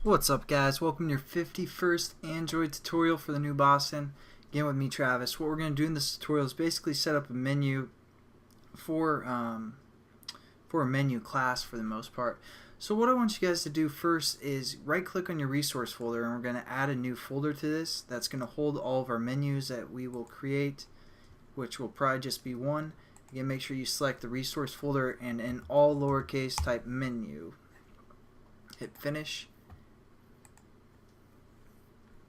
What's up, guys? Welcome to your 51st Android tutorial for the new Boston. Again with me, Travis. What we're going to do in this tutorial is basically set up a menu for a menu class for the most part. So what I want you guys to do first is right click on your resource folder, and we're going to add a new folder to this that's going to hold all of our menus that we will create, which will probably just be one. Again, make sure you select the resource folder and in all lowercase type menu. Hit finish.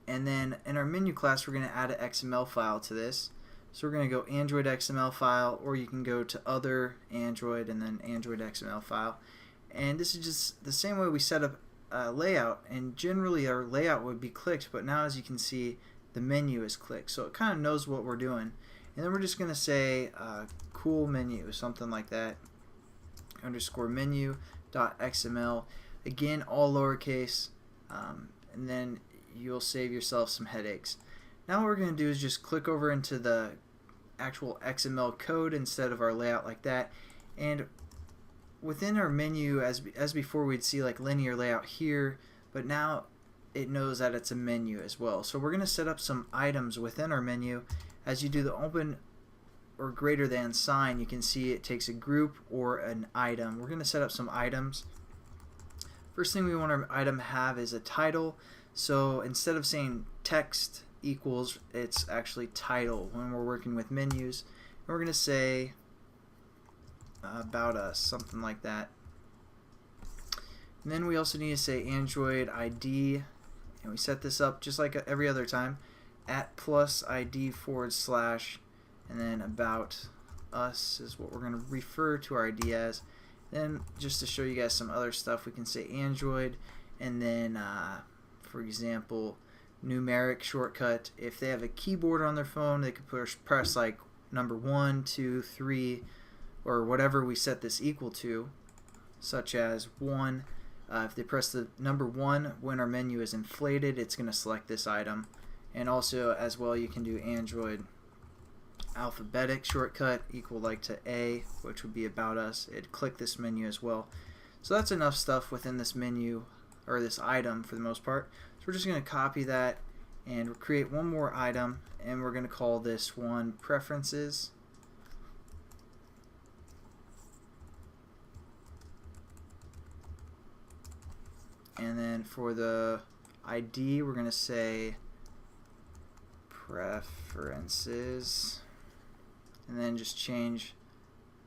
And then in our menu class, we're going to add an XML file to this. So we're going to go Android XML file, or you can go to other Android and then Android XML file. And this is just the same way we set up a layout. And generally our layout would be clicked, but now as you can see, the menu is clicked. So it kind of knows what we're doing. And then we're just going to say cool menu, something like that. Underscore menu.xml. Again, all lowercase. And then you'll save yourself some headaches. Now what we're going to do is just click over into the actual XML code instead of our layout like that, and within our menu, as before, we'd see like linear layout here, but now it knows that it's a menu as well. So we're going to set up some items within our menu. As you do the open or greater than sign, you can see it takes a group or an item. We're going to set up some items. First thing we want our item to have is a title. So instead of saying text equals, it's actually title when we're working with menus. And we're going to say about us, something like that. And then we also need to say Android ID, and we set this up just like every other time, @+ID / and then about us is what we're going to refer to our ID as. Then just to show you guys some other stuff, we can say Android, and then for example, numeric shortcut. If they have a keyboard on their phone, they could press like number 1, 2, 3, or whatever we set this equal to, such as 1. If they press the number 1 when our menu is inflated, it's going to select this item. And also, as well, you can do Android alphabetic shortcut equal like to A, which would be about us. It'd click this menu as well. So that's enough stuff within this menu, or this item for the most part. So we're just going to copy that and create one more item, and we're going to call this one preferences. And then for the ID, we're going to say preferences, and then just change.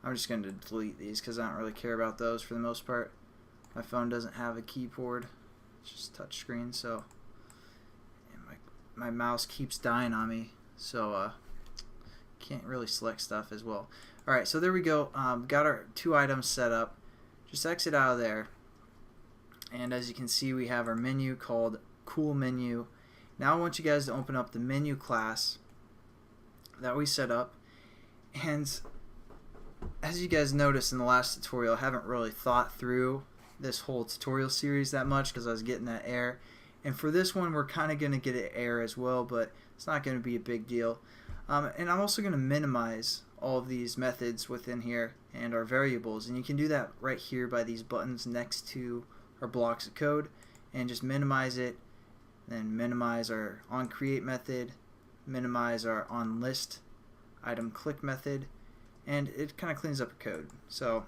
I'm just going to delete these because I don't really care about those for the most part. My phone doesn't have a keyboard, it's just touch screen, so and my mouse keeps dying on me, so can't really select stuff as well. Alright, so there we go. Got our 2 items set up. Just exit out of there, and as you can see, we have our menu called cool menu. Now I want you guys to open up the menu class that we set up, and as you guys noticed in the last tutorial, I haven't really thought through this whole tutorial series that much because I was getting that error, and for this one we're kind of going to get an error as well, but it's not going to be a big deal. And I'm also going to minimize all of these methods within here and our variables, and you can do that right here by these buttons next to our blocks of code, and just minimize it, then minimize our onCreate method, minimize our onList item click method, and it kind of cleans up your code. So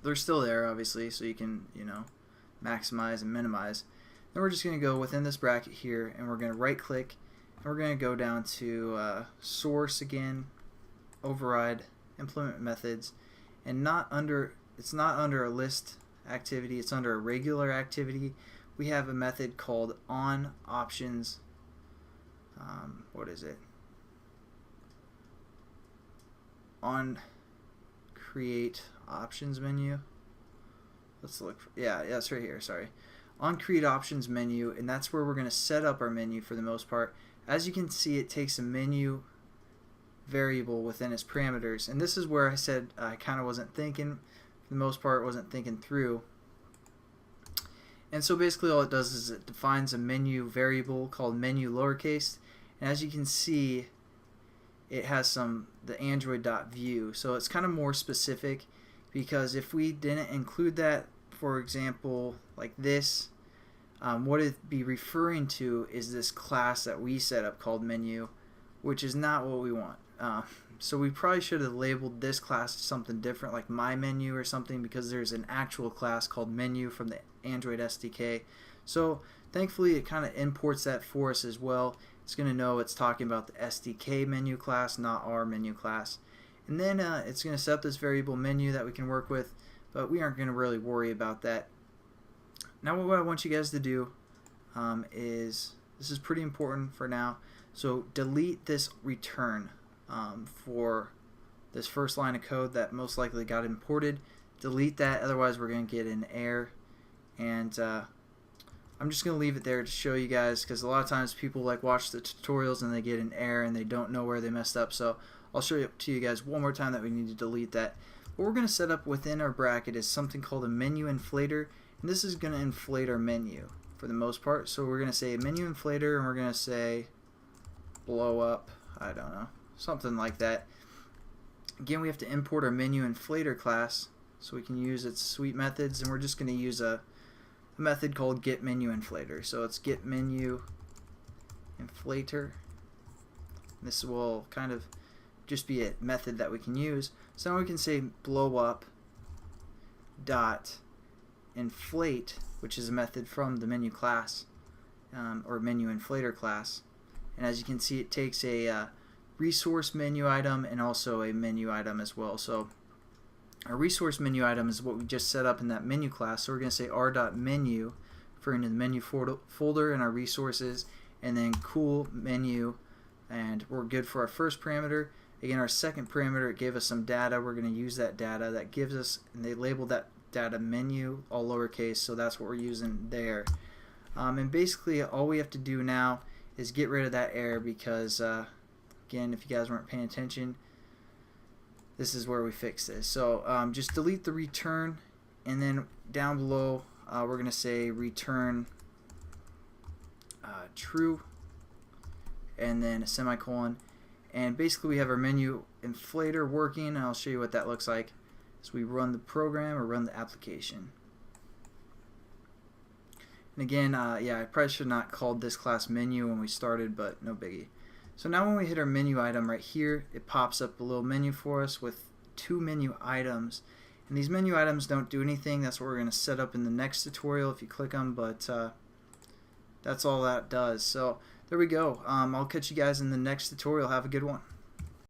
they're still there, obviously, so you can, maximize and minimize. Then we're just going to go within this bracket here, and we're going to right click, and we're going to go down to source again, override, implement methods, and it's not under a list activity, it's under a regular activity. We have a method called on options, what is it? On create options menu. Let's look yeah, that's right here, sorry. On create options menu, and that's where we're going to set up our menu for the most part. As you can see, it takes a menu variable within its parameters, and this is where I said I kind of wasn't thinking, for the most part wasn't thinking through. And so basically all it does is it defines a menu variable called menu lowercase, and as you can see, it has the Android.view, so it's kind of more specific, because if we didn't include that, for example, like this, what it'd be referring to is this class that we set up called menu, which is not what we want. So we probably should have labeled this class something different, like my menu or something, because there's an actual class called menu from the Android SDK. So thankfully it kind of imports that for us as well. It's going to know it's talking about the SDK menu class, not our menu class. And then it's going to set up this variable menu that we can work with, but we aren't going to really worry about that. Now what I want you guys to do is, this is pretty important for now, so delete this return for this first line of code that most likely got imported. Delete that, otherwise we're going to get an error. And I'm just going to leave it there to show you guys, because a lot of times people like watch the tutorials and they get an error and they don't know where they messed up. So I'll show it to you guys one more time that we need to delete that. What we're going to set up within our bracket is something called a MenuInflater, and this is going to inflate our menu for the most part. So we're going to say MenuInflater, and we're going to say blow up, I don't know, something like that. Again, we have to import our MenuInflater class so we can use its sweet methods, and we're just going to use a method called getMenuInflater. So it's getMenuInflater. This will kind of just be a method that we can use. So now we can say blow up dot inflate, which is a method from the menu class or MenuInflater class. And as you can see, it takes a resource menu item and also a menu item as well. So our resource menu item is what we just set up in that menu class. So we're going to say r.menu, referring to the menu folder and our resources, and then cool menu, and we're good for our first parameter. Again, our second parameter, it gave us some data. We're going to use that data. That gives us, and they labeled that data menu, all lowercase, so that's what we're using there. And basically all we have to do now is get rid of that error, because again, if you guys weren't paying attention, this is where we fix this. So just delete the return, and then down below we're going to say return true, and then a semicolon. And basically we have our MenuInflater working, and I'll show you what that looks like. So we run the program or run the application. And again, yeah, I probably should not called this class menu when we started, but no biggie. So now when we hit our menu item right here, it pops up a little menu for us with 2 menu items. And these menu items don't do anything. That's what we're going to set up in the next tutorial if you click them, but that's all that does. So there we go. I'll catch you guys in the next tutorial. Have a good one.